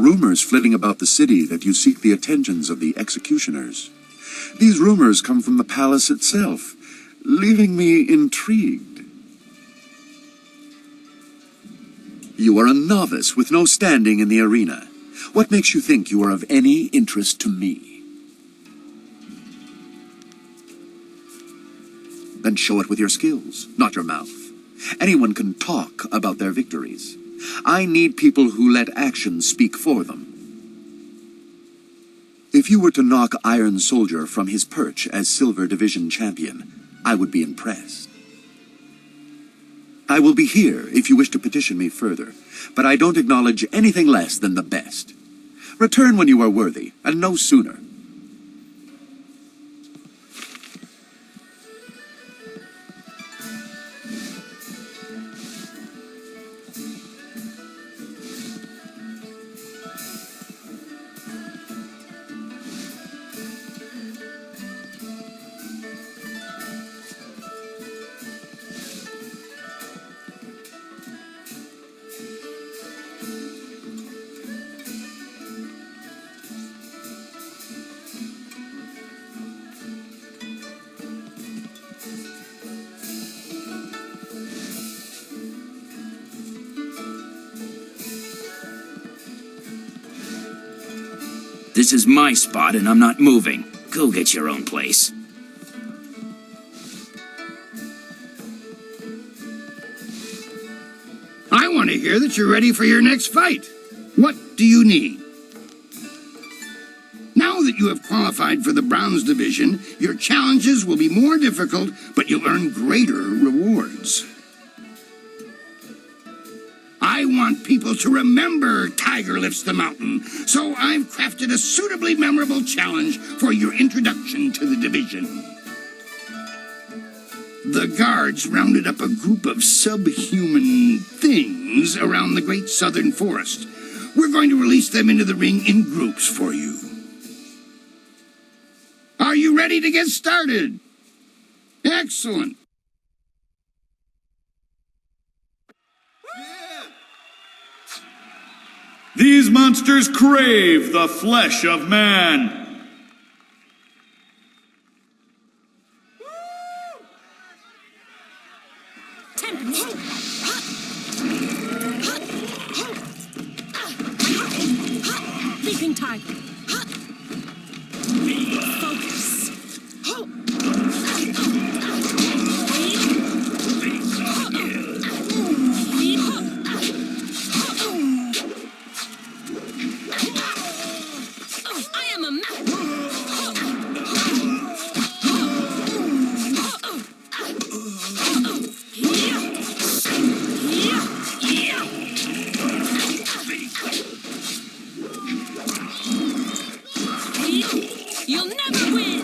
rumors flitting about the city that you seek the attentions of the executioners. These rumors come from the palace itself, leaving me intrigued. You are a novice with no standing in the arena. What makes you think you are of any interest to me? Then show it with your skills, not your mouth. Anyone can talk about their victories. I need people who let actions speak for them. If you were to knock Iron Soldier from his perch as Silver Division champion, I would be impressed. I will be here if you wish to petition me further, but I don't acknowledge anything less than the best. Return when you are worthy, and no sooner. This is my spot and I'm not moving. Go get your own place. I want to hear that you're ready for your next fight. What do you need? Now that you have qualified for the Bronze Division, your challenges will be more difficult, but you'll earn greater rewards. I want people to remember Tiger Lifts the Mountain, so I've crafted a suitably memorable challenge for your introduction to the division. The guards rounded up a group of subhuman things around the Great Southern Forest. We're going to release them into the ring in groups for you. Are you ready to get started? Excellent. These monsters crave the flesh of man. Leaping tiger. Focus. You'll never win!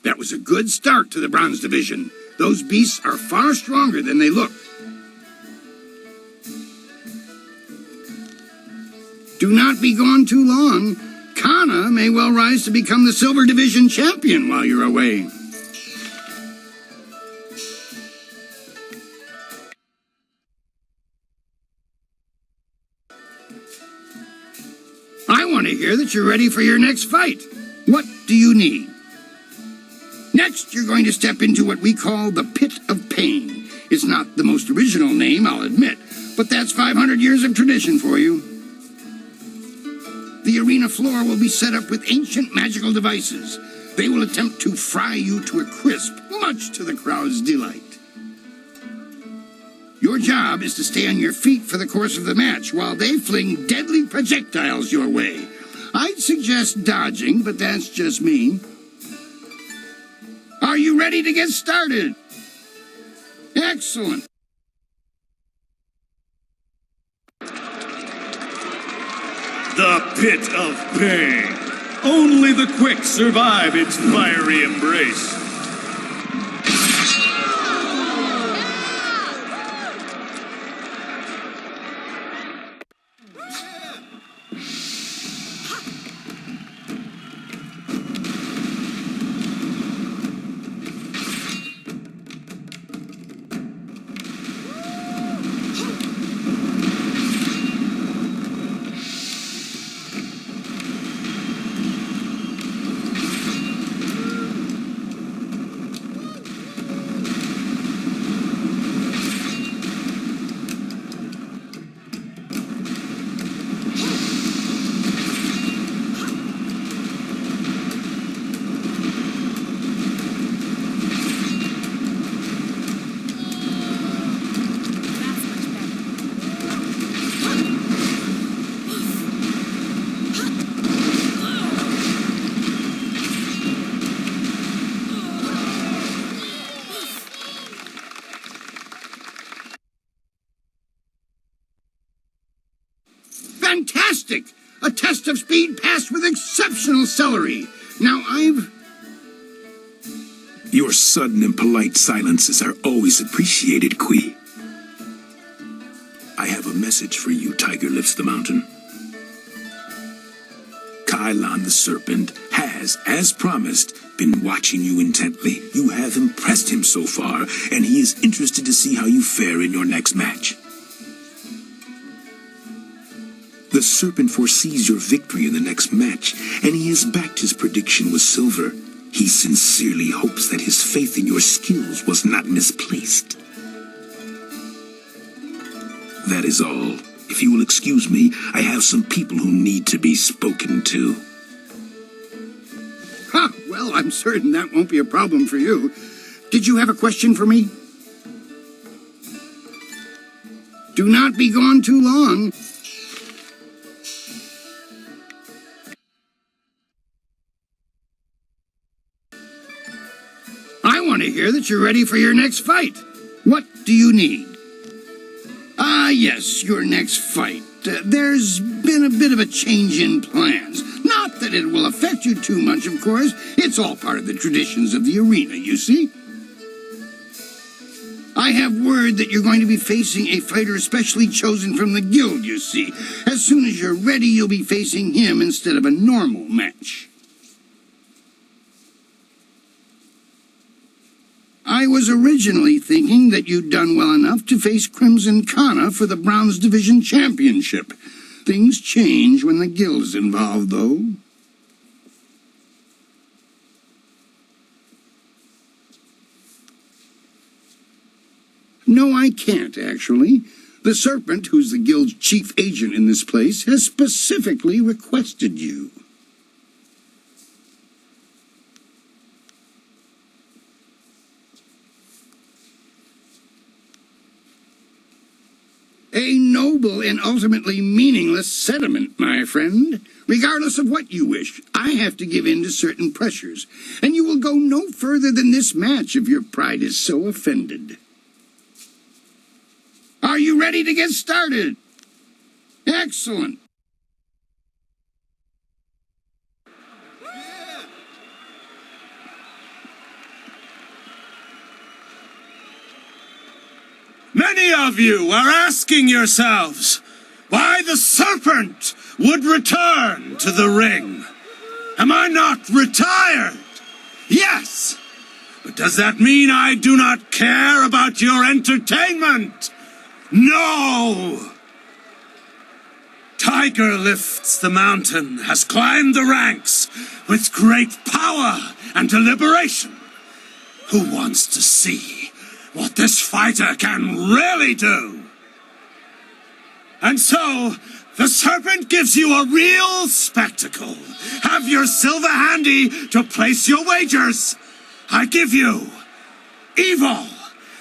That was a good start to the Bronze Division. Those beasts are far stronger than they look. Do not be gone too long. Kana may well rise to become the Silver Division champion while you're away. I want to hear that you're ready for your next fight. What do you need? Next, you're going to step into what we call the Pit of Pain. It's not the most original name, I'll admit, but that's 500 years of tradition for you. The arena floor will be set up with ancient magical devices. They will attempt to fry you to a crisp, much to the crowd's delight. Your job is to stay on your feet for the course of the match while they fling deadly projectiles your way. I'd suggest dodging, but that's just me. Are you ready to get started? Excellent. The Pit of Pain. Only the quick survive its fiery embrace. Fantastic! A test of speed passed with exceptional celery. Now Your sudden and polite silences are always appreciated, Kui. I have a message for you, Tiger Lifts the Mountain. Kylon the Serpent has, as promised, been watching you intently. You have impressed him so far, and he is interested to see how you fare in your next match. The Serpent foresees your victory in the next match, and he has backed his prediction with silver. He sincerely hopes that his faith in your skills was not misplaced. That is all. If you will excuse me, I have some people who need to be spoken to. well, I'm certain that won't be a problem for you. Did you have a question for me? Do not be gone too long. I want to hear that you're ready for your next fight. What do you need? Yes, your next fight. There's been a bit of a change in plans. Not that it will affect you too much, of course. It's all part of the traditions of the arena, you see. I have word that you're going to be facing a fighter specially chosen from the guild, you see. As soon as you're ready, you'll be facing him instead of a normal match. I was originally thinking that you'd done well enough to face Crimson Kana for the Bronze Division Championship. Things change when the guild's involved, though. No, I can't, actually. The Serpent, who's the guild's chief agent in this place, has specifically requested you. A noble and ultimately meaningless sentiment, my friend. Regardless of what you wish, I have to give in to certain pressures, and you will go no further than this match if your pride is so offended. Are you ready to get started? Excellent. Many of you are asking yourselves why the Serpent would return to the ring. Am I not retired? Yes. But does that mean I do not care about your entertainment? No! Tiger Lifts the Mountain has climbed the ranks with great power and deliberation. Who wants to see what this fighter can really do? And so, the Serpent gives you a real spectacle. Have your silver handy to place your wagers. I give you Evil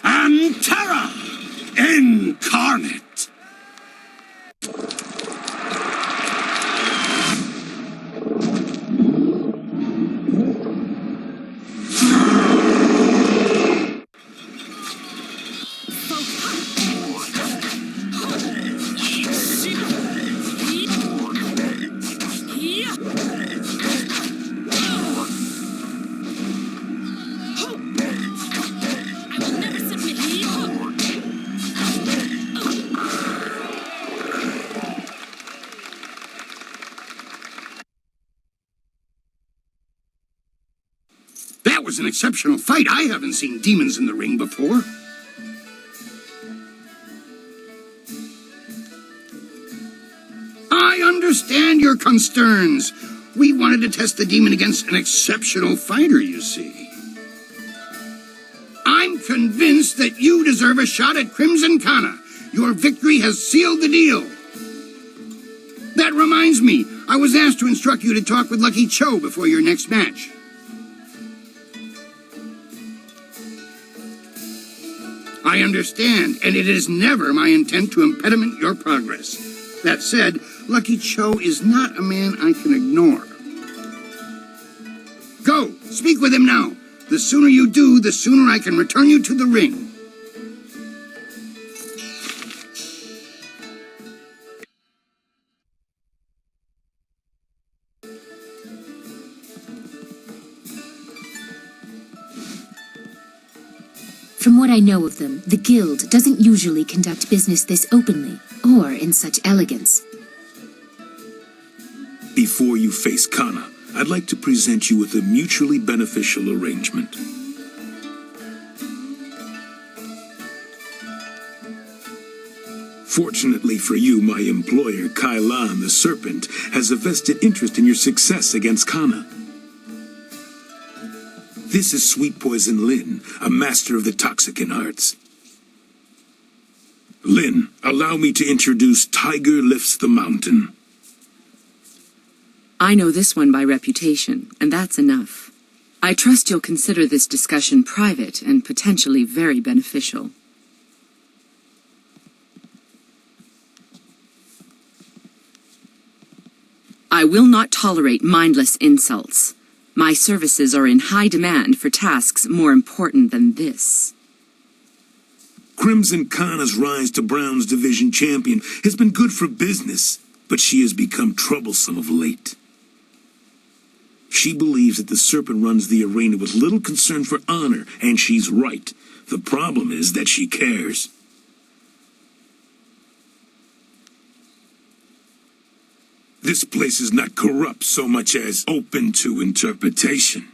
and Terror Incarnate. That was an exceptional fight. I haven't seen demons in the ring before. I understand your concerns. We wanted to test the demon against an exceptional fighter, you see. I'm convinced that you deserve a shot at Crimson Kana. Your victory has sealed the deal. That reminds me, I was asked to instruct you to talk with Lucky Cho before your next match. I understand, and it is never my intent to impediment your progress. That said, Lucky Cho is not a man I can ignore. Go, speak with him now. The sooner you do, the sooner I can return you to the ring. From what I know of them, the Guild doesn't usually conduct business this openly, or in such elegance. Before you face Kana, I'd like to present you with a mutually beneficial arrangement. Fortunately for you, my employer, Kailan the Serpent, has a vested interest in your success against Kana. This is Sweet Poison Lin, a master of the Toxicant arts. Lin, allow me to introduce Tiger Lifts the Mountain. I know this one by reputation, and that's enough. I trust you'll consider this discussion private and potentially very beneficial. I will not tolerate mindless insults. My services are in high demand for tasks more important than this. Crimson Kana's rise to Brown's division champion has been good for business, but she has become troublesome of late. She believes that the Serpent runs the arena with little concern for honor, and she's right. The problem is that she cares. This place is not corrupt so much as open to interpretation.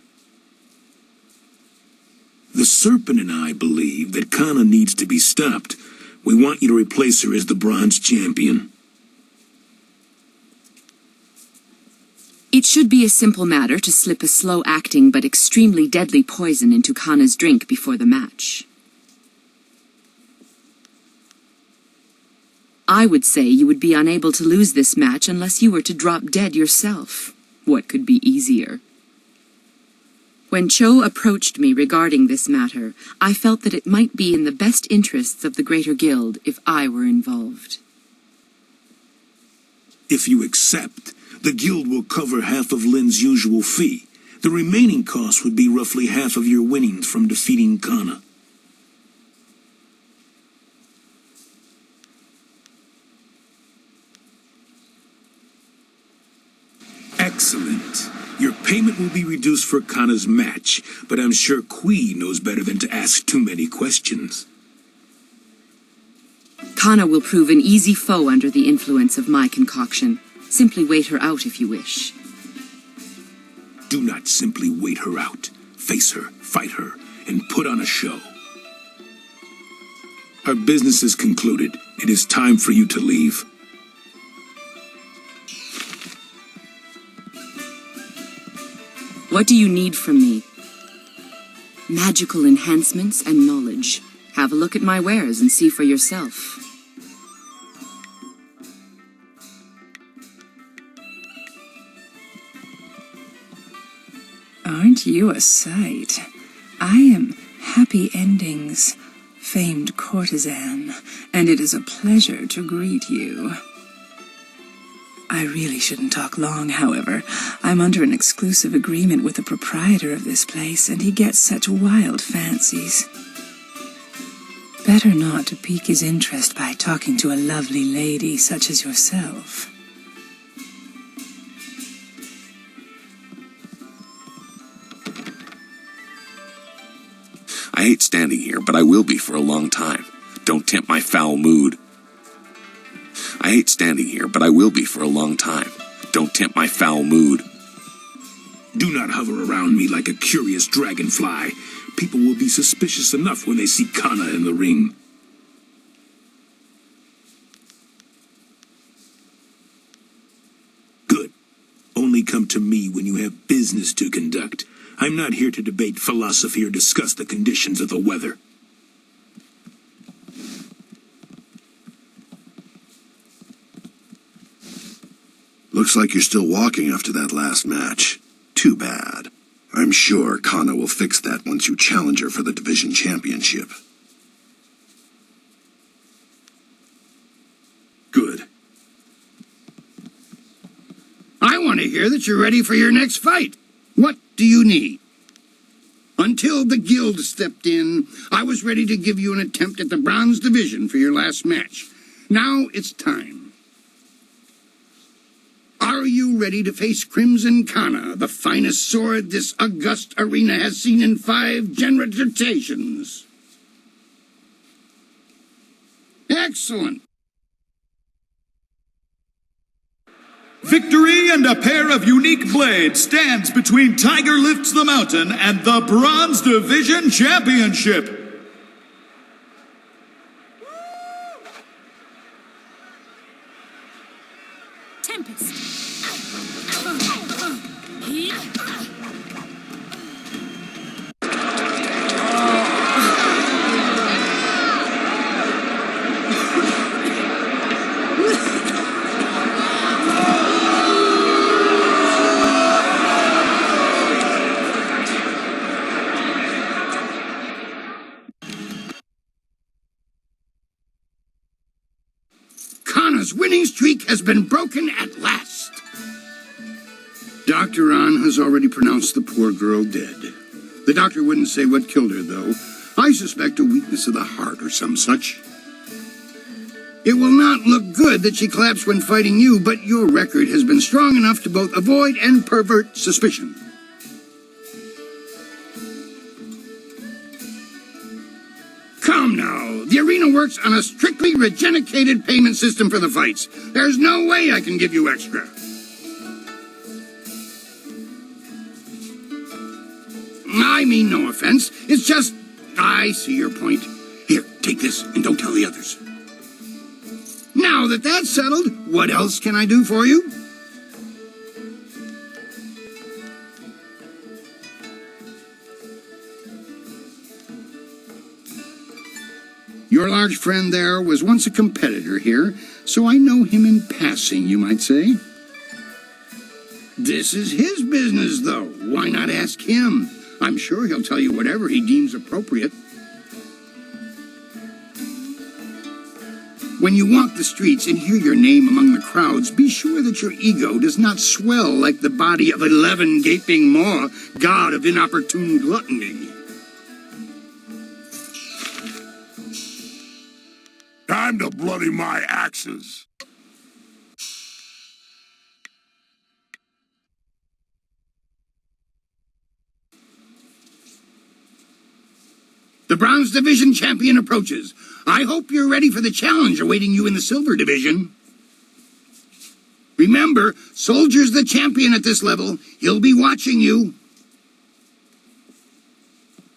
The Serpent and I believe that Kana needs to be stopped. We want you to replace her as the Bronze Champion. It should be a simple matter to slip a slow-acting but extremely deadly poison into Kana's drink before the match. I would say you would be unable to lose this match unless you were to drop dead yourself. What could be easier? When Cho approached me regarding this matter, I felt that it might be in the best interests of the Greater Guild if I were involved. If you accept, the Guild will cover half of Lin's usual fee. The remaining cost would be roughly half of your winnings from defeating Kana. Excellent. Your payment will be reduced for Kana's match, but I'm sure Kui knows better than to ask too many questions. Kana will prove an easy foe under the influence of my concoction. Simply wait her out if you wish. Do not simply wait her out. Face her, fight her, and put on a show. Our business is concluded. It is time for you to leave. What do you need from me? Magical enhancements and knowledge. Have a look at my wares and see for yourself. Aren't you a sight? I am Happy Endings, famed courtesan, and it is a pleasure to greet you. I really shouldn't talk long, however. I'm under an exclusive agreement with the proprietor of this place, and he gets such wild fancies. Better not to pique his interest by talking to a lovely lady such as yourself. I hate standing here, but I will be for a long time. Don't tempt my foul mood. I hate standing here, but I will be for a long time. Don't tempt my foul mood. Do not hover around me like a curious dragonfly. People will be suspicious enough when they see Kana in the ring. Good. Only come to me when you have business to conduct. I'm not here to debate philosophy or discuss the conditions of the weather. Looks like you're still walking after that last match. Too bad. I'm sure Kana will fix that once you challenge her for the division championship. Good. I want to hear that you're ready for your next fight. What do you need? Until the Guild stepped in, I was ready to give you an attempt at the Bronze Division for your last match. Now it's time. Are you ready to face Crimson Kana, the finest sword this august arena has seen in 5 generations? Excellent. Victory and a pair of unique blades stands between Tiger Lifts the Mountain and the Bronze Division Championship. Tempest. Kana's winning streak has been broken at last. Dr. An has already pronounced the poor girl dead. The doctor wouldn't say what killed her, though. I suspect a weakness of the heart or some such. It will not look good that she collapsed when fighting you, but your record has been strong enough to both avoid and pervert suspicion. Come now, the arena works on a strictly regenerated payment system for the fights. There's no way I can give you extra. I mean no offense, it's just, I see your point. Here, take this and don't tell the others. Now that that's settled, what else can I do for you? Your large friend there was once a competitor here, so I know him in passing, you might say. This is his business, though. Why not ask him? I'm sure he'll tell you whatever he deems appropriate. When you walk the streets and hear your name among the crowds, be sure that your ego does not swell like the body of 11 gaping maw, god of inopportune gluttony. Time to bloody my axes. The Bronze Division champion approaches. I hope you're ready for the challenge awaiting you in the Silver Division. Remember, Soldier's the champion at this level. He'll be watching you.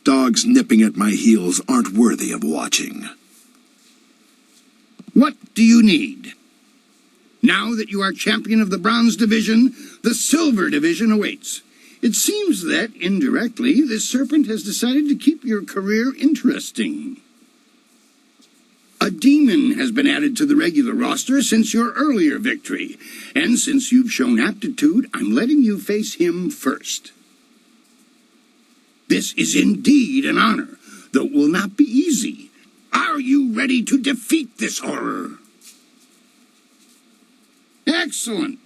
Dogs nipping at my heels aren't worthy of watching. What do you need? Now that you are champion of the Bronze Division, the Silver Division awaits. It seems that, indirectly, this serpent has decided to keep your career interesting. A demon has been added to the regular roster since your earlier victory, and since you've shown aptitude, I'm letting you face him first. This is indeed an honor, though it will not be easy. Are you ready to defeat this horror? Excellent.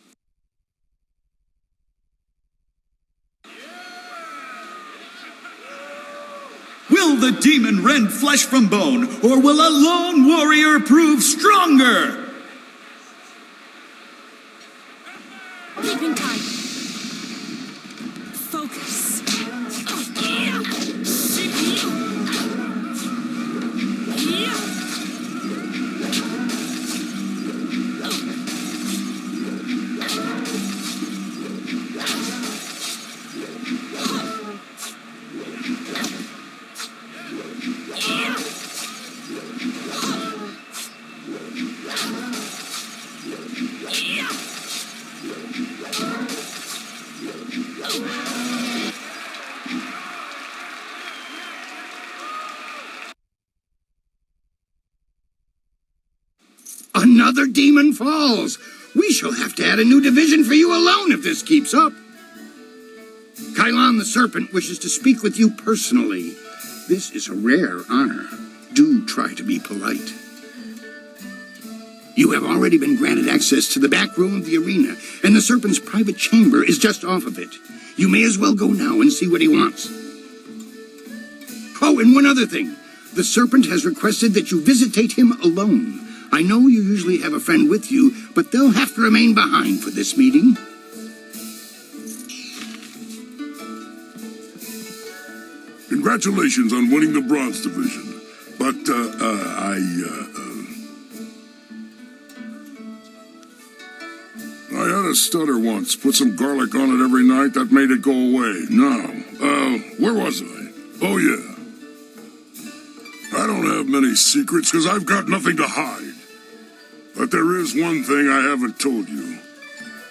Will the demon rend flesh from bone, or will a lone warrior prove stronger? Keeping tight. Focus. Another demon falls. We shall have to add a new division for you alone if this keeps up. Kylon the Serpent wishes to speak with you personally. This is a rare honor. Do try to be polite. You have already been granted access to the back room of the arena, and the Serpent's private chamber is just off of it. You may as well go now and see what he wants. Oh, and one other thing. The Serpent has requested that you visitate him alone. I know you usually have a friend with you, but they'll have to remain behind for this meeting. Congratulations on winning the Bronze Division. But, stutter once. Put some garlic on it every night. That made it go away. Now, where was I? Oh, yeah. I don't have many secrets because I've got nothing to hide. But there is one thing I haven't told you.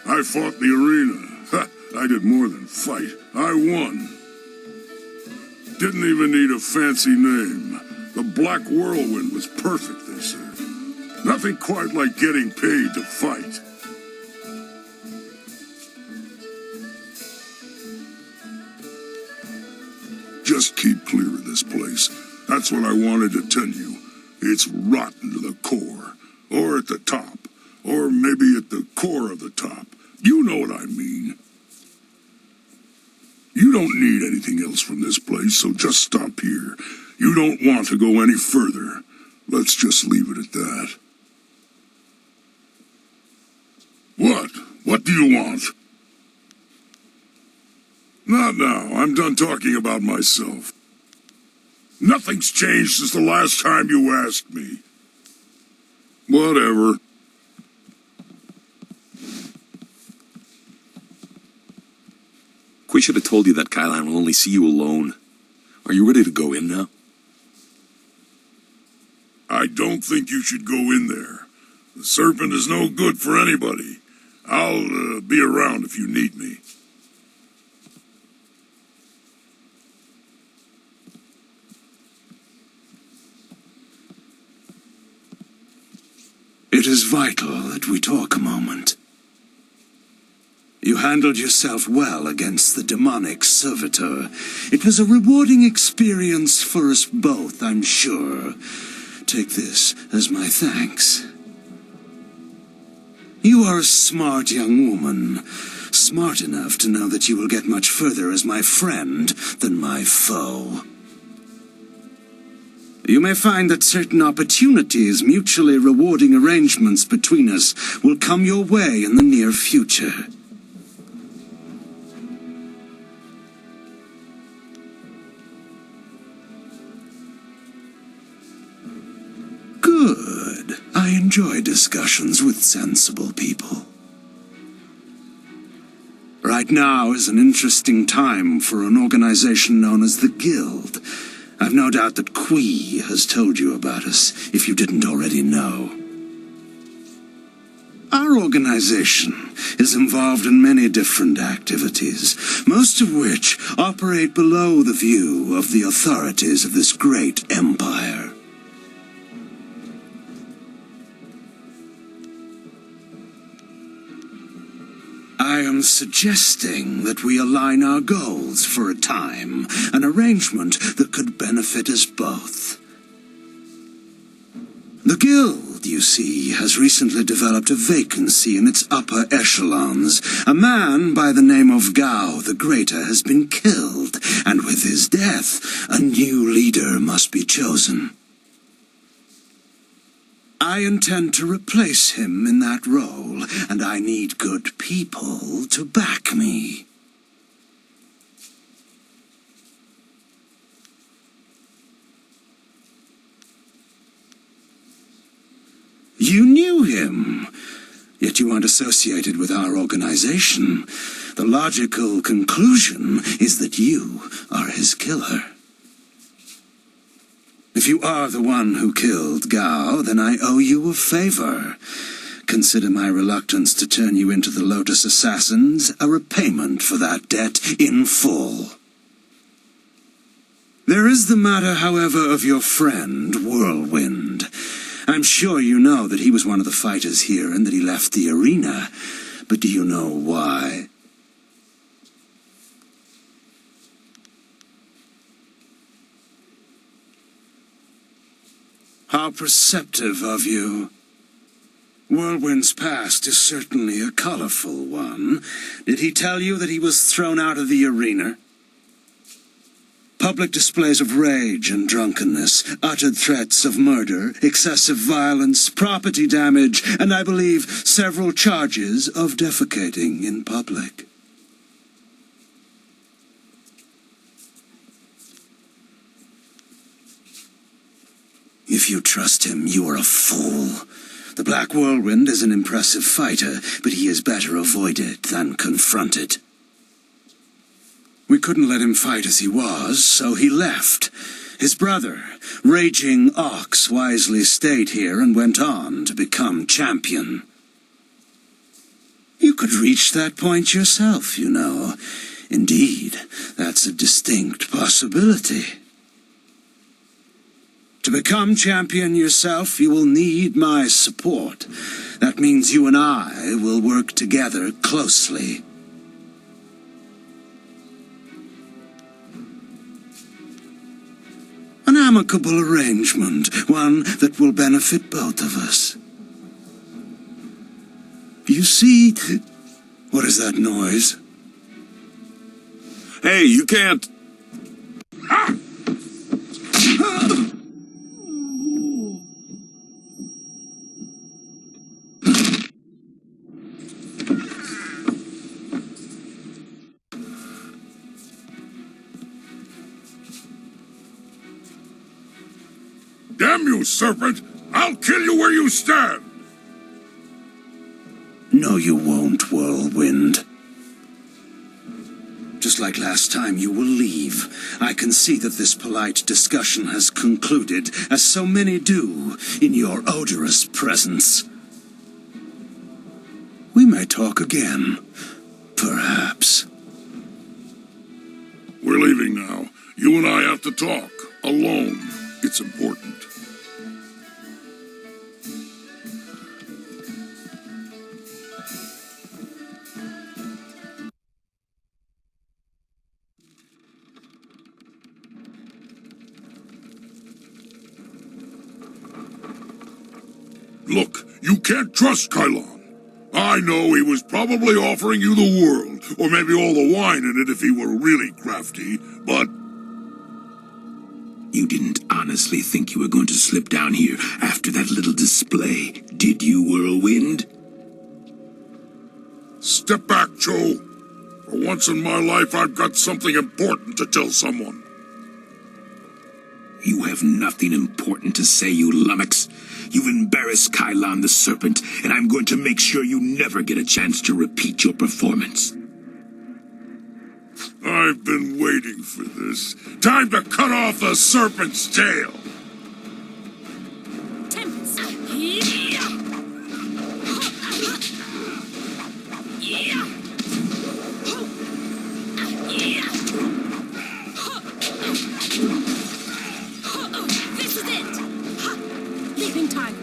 I fought the arena. Ha, I did more than fight. I won. Didn't even need a fancy name. The Black Whirlwind was perfect, they said. Nothing quite like getting paid to fight. Just keep clear of this place. That's what I wanted to tell you. It's rotten to the core. Or at the top. Or maybe at the core of the top. You know what I mean. You don't need anything else from this place, so just stop here. You don't want to go any further. Let's just leave it at that. What? What do you want? Not now. I'm done talking about myself. Nothing's changed since the last time you asked me. Whatever. We should have told you that Kylan will only see you alone. Are you ready to go in now? I don't think you should go in there. The serpent is no good for anybody. I'll be around if you need me. It is vital that we talk a moment. You handled yourself well against the demonic servitor. It was a rewarding experience for us both, I'm sure. Take this as my thanks. You are a smart young woman, smart enough to know that you will get much further as my friend than my foe. You may find that certain opportunities, mutually rewarding arrangements between us, will come your way in the near future. Good. I enjoy discussions with sensible people. Right now is an interesting time for an organization known as the Guild. I've no doubt that Qui has told you about us, if you didn't already know. Our organization is involved in many different activities, most of which operate below the view of the authorities of this great empire. I am suggesting that we align our goals for a time, an arrangement that could benefit us both. The Guild, you see, has recently developed a vacancy in its upper echelons. A man by the name of Gao the Greater has been killed, and with his death, a new leader must be chosen. I intend to replace him in that role, and I need good people to back me. You knew him, yet you aren't associated with our organization. The logical conclusion is that you are his killer. If you are the one who killed Gao, then I owe you a favor. Consider my reluctance to turn you into the Lotus Assassins a repayment for that debt in full. There is the matter, however, of your friend, Whirlwind. I'm sure you know that he was one of the fighters here and that he left the arena. But do you know why? How perceptive of you. Whirlwind's past is certainly a colorful one. Did he tell you that he was thrown out of the arena? Public displays of rage and drunkenness, uttered threats of murder, excessive violence, property damage, and I believe several charges of defecating in public. If you trust him, you are a fool. The Black Whirlwind is an impressive fighter, but he is better avoided than confronted. We couldn't let him fight as he was, so he left. His brother, Raging Ox, wisely stayed here and went on to become champion. You could reach that point yourself, you know. Indeed, that's a distinct possibility. To become champion yourself, you will need my support. That means you and I will work together closely. An amicable arrangement, one that will benefit both of us. You see, what is that noise? Hey, you can't... Damn you, serpent! I'll kill you where you stand! No, you won't, Whirlwind. Just like last time, you will leave. I can see that this polite discussion has concluded, as so many do, in your odorous presence. We may talk again. Perhaps. We're leaving now. You and I have to talk. Alone. It's important. Look, you can't trust Kylon. I know he was probably offering you the world, or maybe all the wine in it if he were really crafty, but... You didn't honestly think you were going to slip down here after that little display, did you, Whirlwind? Step back, Joe. For once in my life, I've got something important to tell someone. You have nothing important to say, you lummox. You've embarrassed Kylon the Serpent, and I'm going to make sure you never get a chance to repeat your performance. I've been waiting for this. Time to cut off the serpent's tail. Tempest. This is it. Leaping tiger.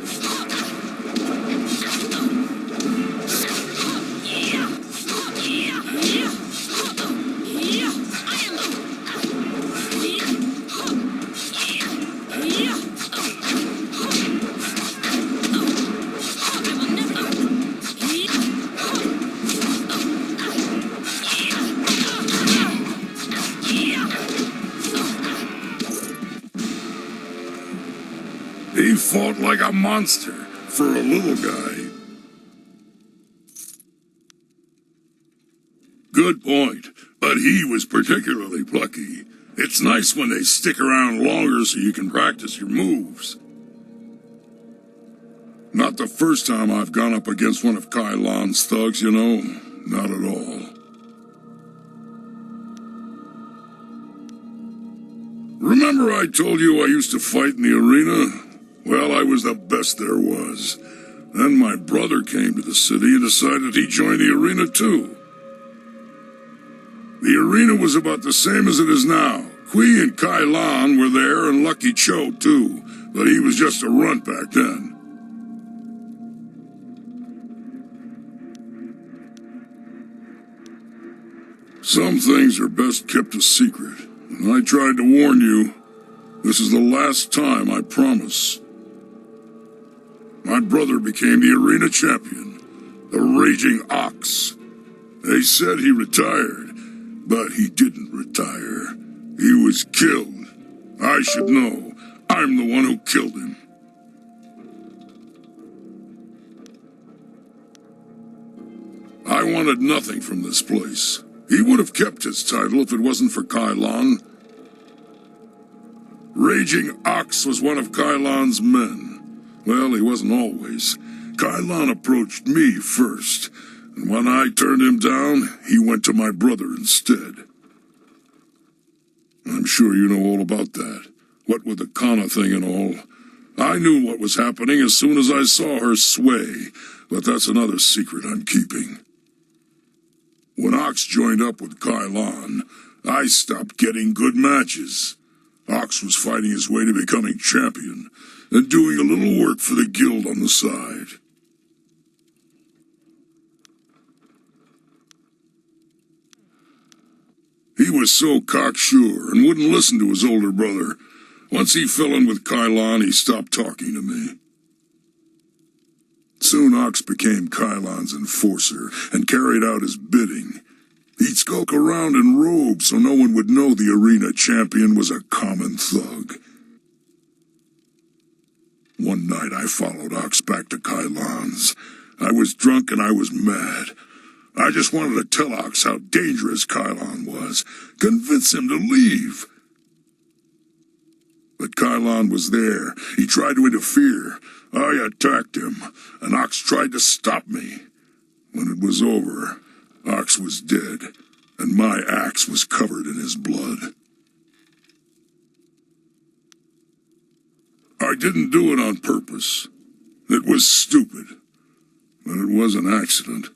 He fought like a monster for a little guy. Good point, but he was particularly plucky. It's nice when they stick around longer so you can practice your moves. Not the first time I've gone up against one of Kylon's thugs, you know. Not at all. Remember I told you I used to fight in the arena? Well, I was the best there was. Then my brother came to the city and decided he'd join the arena too. The arena was about the same as it is now. Kui and Kylon were there, and Lucky Cho too, but he was just a runt back then. Some things are best kept a secret, and I tried to warn you. This is the last time, I promise. My brother became the arena champion, the Raging Ox. They said he retired, but he didn't retire. He was killed. I should know. I'm the one who killed him. I wanted nothing from this place. He would have kept his title if it wasn't for Kylon. Raging Ox was one of Kylon's men. Well, he wasn't always. Kylon approached me first, and when I turned him down, he went to my brother instead. I'm sure you know all about that. What with the Kana thing and all. I knew what was happening as soon as I saw her sway, but that's another secret I'm keeping. When Ox joined up with Kylon, I stopped getting good matches. Ox was fighting his way to becoming champion, and doing a little work for the guild on the side. He was so cocksure and wouldn't listen to his older brother. Once he fell in with Kylon, he stopped talking to me. Soon Ox became Kylon's enforcer and carried out his bidding. He'd skulk around in robes so no one would know the arena champion was a common thug. One night I followed Ox back to Kylon's. I was drunk and I was mad. I just wanted to tell Ox how dangerous Kylon was, convince him to leave. But Kylon was there. He tried to interfere. I attacked him, and Ox tried to stop me. When it was over, Ox was dead, and my axe was covered in his blood. I didn't do it on purpose. It was stupid, but it was an accident.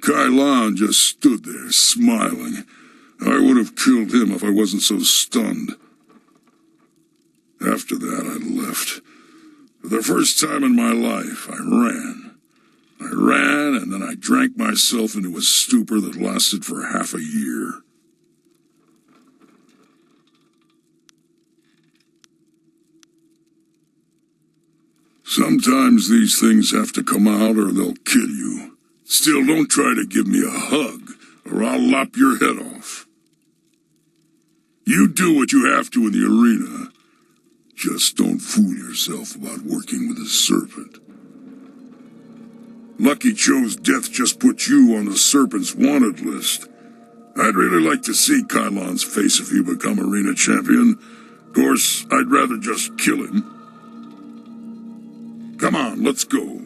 Kylon just stood there, smiling. I would have killed him if I wasn't so stunned. After that, I left. For the first time in my life, I ran. I ran, and then I drank myself into a stupor that lasted for half a year. Sometimes these things have to come out or they'll kill you. Still, don't try to give me a hug, or I'll lop your head off. You do what you have to in the arena. Just don't fool yourself about working with a serpent. Lucky Cho's death just put you on the serpent's wanted list. I'd really like to see Kylon's face if you become arena champion. Of course, I'd rather just kill him. Come on, let's go.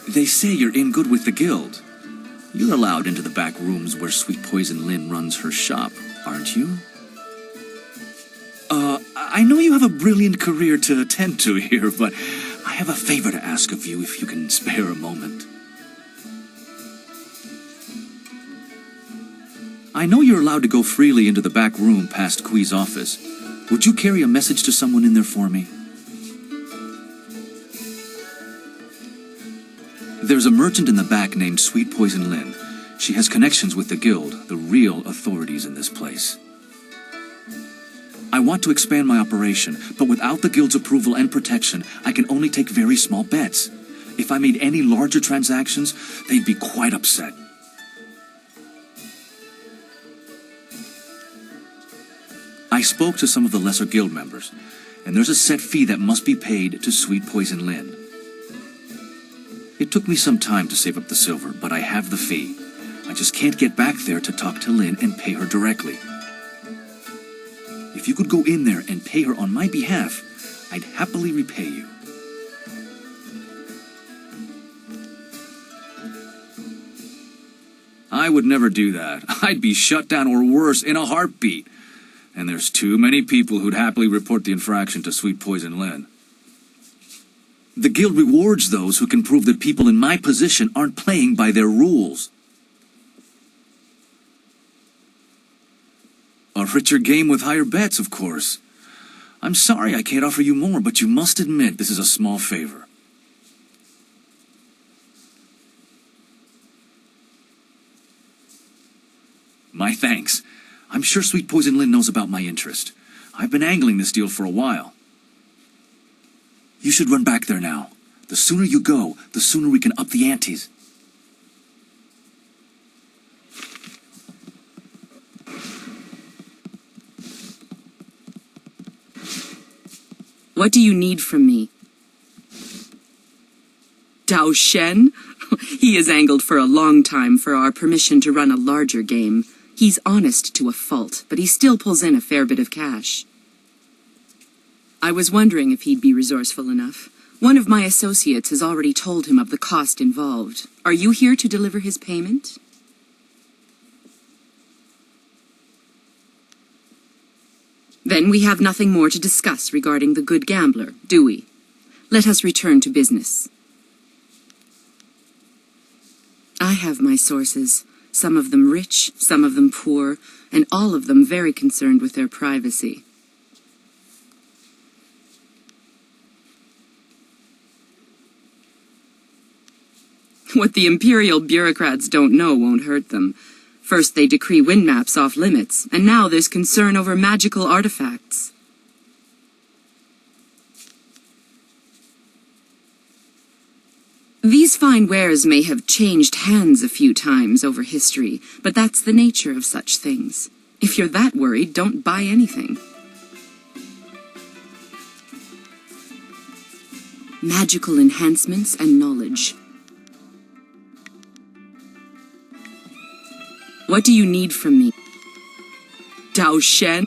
They say you're in good with the guild. You're allowed into the back rooms where Sweet Poison Lynn runs her shop, aren't you? I know you have a brilliant career to attend to here, but I have a favor to ask of you if you can spare a moment. I know you're allowed to go freely into the back room past Kui's office. Would you carry a message to someone in there for me? There's a merchant in the back named Sweet Poison Lynn. She has connections with the guild, the real authorities in this place. I want to expand my operation, but without the guild's approval and protection, I can only take very small bets. If I made any larger transactions, they'd be quite upset. I spoke to some of the lesser guild members, and there's a set fee that must be paid to Sweet Poison Lynn. It took me some time to save up the silver, but I have the fee. I just can't get back there to talk to Lynn and pay her directly. If you could go in there and pay her on my behalf, I'd happily repay you. I would never do that. I'd be shut down or worse in a heartbeat. And there's too many people who'd happily report the infraction to Sweet Poison Lynn. The guild rewards those who can prove that people in my position aren't playing by their rules. A richer game with higher bets, of course. I'm sorry I can't offer you more, but you must admit this is a small favor. My thanks. I'm sure Sweet Poison Lynn knows about my interest. I've been angling this deal for a while. You should run back there now. The sooner you go, the sooner we can up the antes. What do you need from me? Dao Shen? He has angled for a long time for our permission to run a larger game. He's honest to a fault, but he still pulls in a fair bit of cash. I was wondering if he'd be resourceful enough. One of my associates has already told him of the cost involved. Are you here to deliver his payment? Then we have nothing more to discuss regarding the good gambler, do we? Let us return to business. I have my sources, some of them rich, some of them poor, and all of them very concerned with their privacy. What the Imperial bureaucrats don't know won't hurt them. First they decree wind maps off limits, and now there's concern over magical artifacts. These fine wares may have changed hands a few times over history, but that's the nature of such things. If you're that worried, don't buy anything. Magical enhancements and knowledge. What do you need from me? Dao Shen?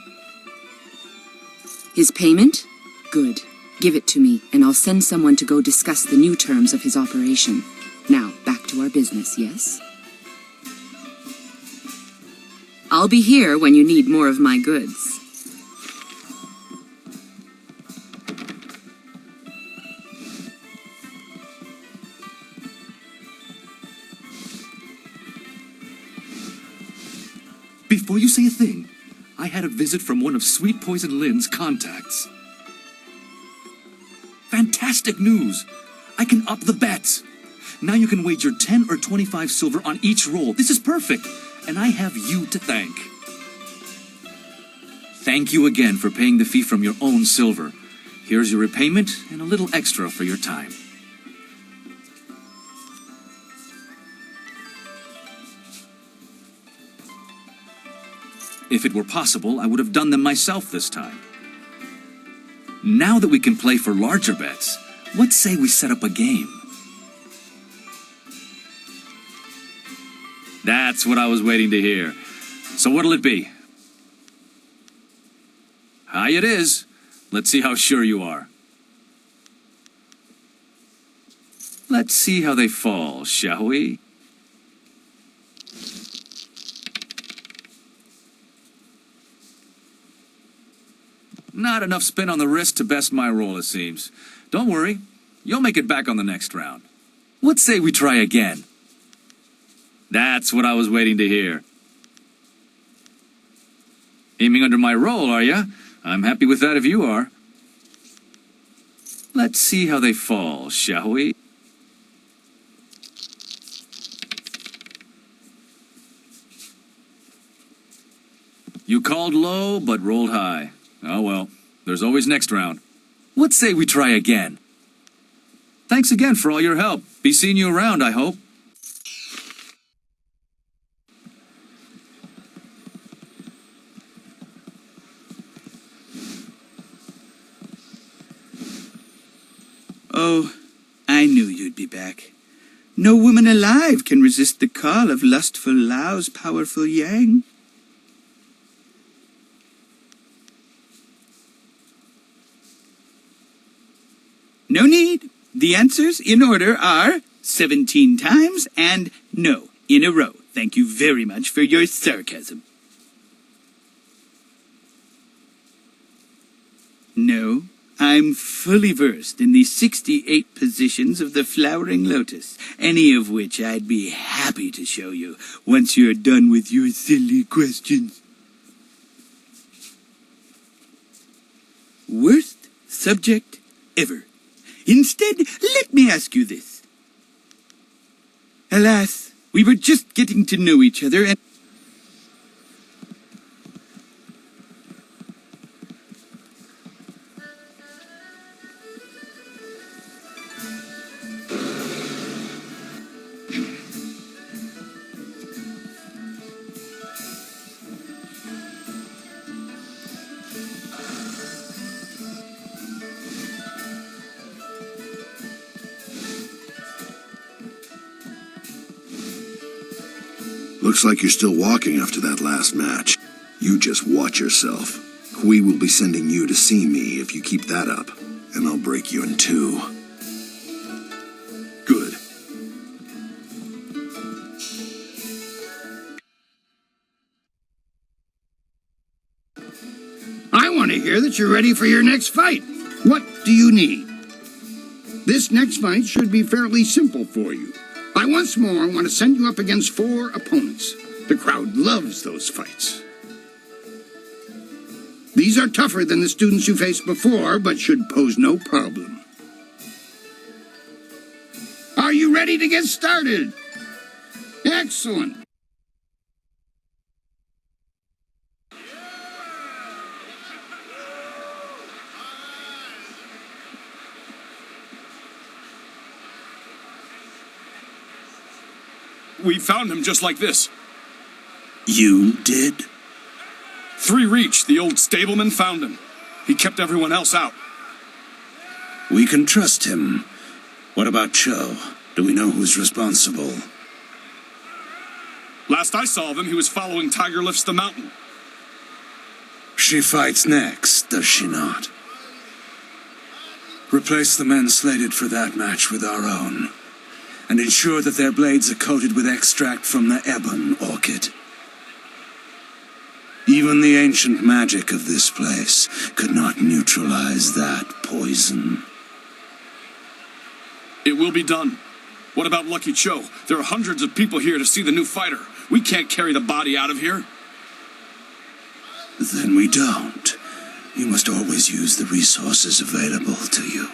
His payment? Good. Give it to me, and I'll send someone to go discuss the new terms of his operation. Now, back to our business, yes? I'll be here when you need more of my goods. Before you say a thing, I had a visit from one of Sweet Poison Lin's contacts. Fantastic news! I can up the bets! Now you can wager 10 or 25 silver on each roll. This is perfect! And I have you to thank. Thank you again for paying the fee from your own silver. Here's your repayment and a little extra for your time. If it were possible, I would have done them myself this time. Now that we can play for larger bets, let's say we set up a game. That's what I was waiting to hear. So what'll it be? High it is. Let's see how sure you are. Let's see how they fall, shall we? Not enough spin on the wrist to best my roll, it seems. Don't worry, you'll make it back on the next round. Let's say we try again. That's what I was waiting to hear. Aiming under my roll, are ya? I'm happy with that if you are. Let's see how they fall, shall we? You called low, but rolled high. Oh well, there's always next round. Let's say we try again. Thanks again for all your help. Be seeing you around, I hope. Oh, I knew you'd be back. No woman alive can resist the call of lustful Lao's powerful yang. No need. The answers in order are 17 times and no in a row. Thank you very much for your sarcasm. No, I'm fully versed in the 68 positions of the flowering lotus, any of which I'd be happy to show you once you're done with your silly questions. Worst subject ever. Instead, let me ask you this. Alas, we were just getting to know each other and... Looks like you're still walking after that last match. You just watch yourself. Hui will be sending you to see me if you keep that up, and I'll break you in two. Good. I want to hear that you're ready for your next fight. What do you need? This next fight should be fairly simple for you. I once more want to send you up against 4 opponents. The crowd loves those fights. These are tougher than the students you faced before, but should pose no problem. Are you ready to get started? Excellent. We found him just like this. You did? 3 Reach, the old stableman, found him. He kept everyone else out. We can trust him. What about Cho? Do we know who's responsible? Last I saw of him, he was following Tiger Lifts the Mountain. She fights next, does she not? Replace the men slated for that match with our own, and ensure that their blades are coated with extract from the ebon orchid. Even the ancient magic of this place could not neutralize that poison. It will be done. What about Lucky Cho? There are hundreds of people here to see the new fighter. We can't carry the body out of here. Then we don't. You must always use the resources available to you.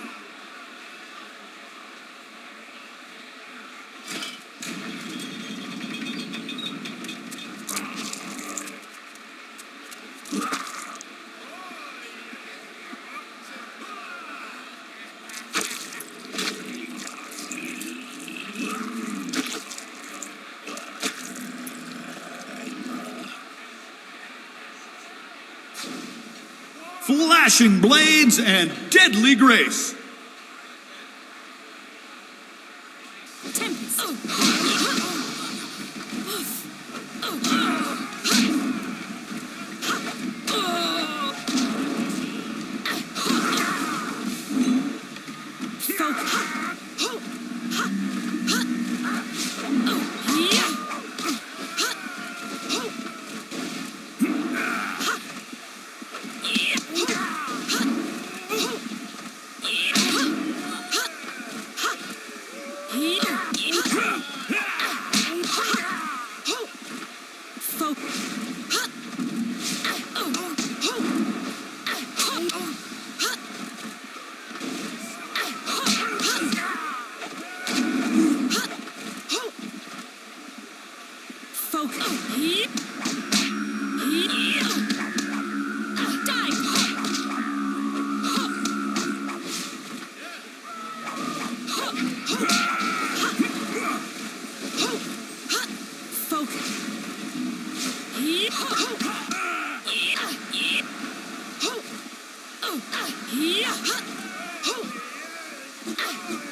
Flashing blades and deadly grace.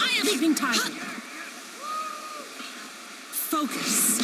I am leaving time. Focus.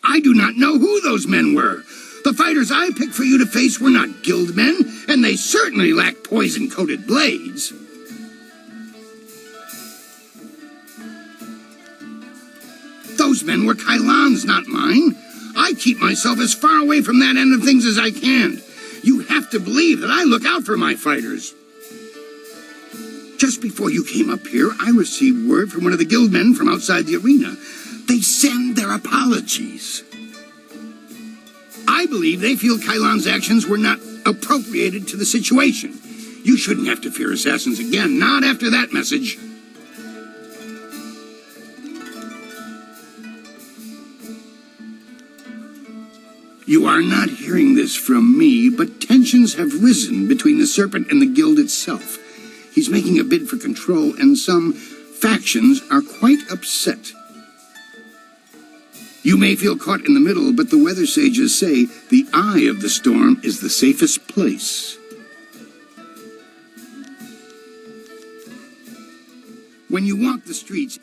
I do not know who those men were. The fighters I picked for you to face were not guild men, and they certainly lack poison-coated blades. Those men were Kylon's, not mine. I keep myself as far away from that end of things as I can. You have to believe that I look out for my fighters. Just before you came up here, I received word from one of the guild men from outside the arena. They send their apologies. I believe they feel Kylon's actions were not appropriated to the situation. You shouldn't have to fear assassins again, not after that message. You are not hearing this from me, but tensions have risen between the Serpent and the Guild itself. He's making a bid for control, and some factions are quite upset. You may feel caught in the middle, but the weather sages say the eye of the storm is the safest place. When you walk the streets...